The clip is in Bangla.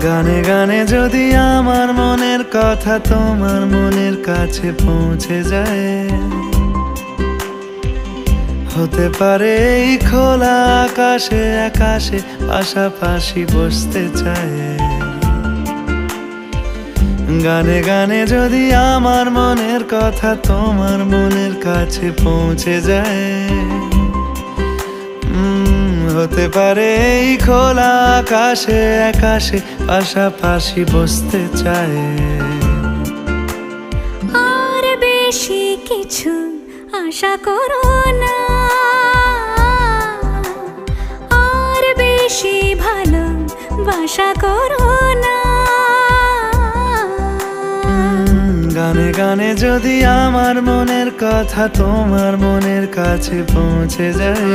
গানে গানে যদি আমার মনের কথা তোমার মনের কাছে পৌঁছে যায়, হতে পারে এই খোলা আকাশে আকাশে পাশাপাশি বসতে চায়। গানে গানে যদি আমার মনের কথা তোমার মনের কাছে পৌঁছে যায়, হতে পারে এই খোলা আকাশে আকাশে পাশাপাশি বসতে চায়। আর বেশি কিছু আশা করো না, আর বেশি ভালোবাসা করো না। গানে গানে যদি আমার মনের কথা তোমার মনের কাছে পৌঁছে যায়,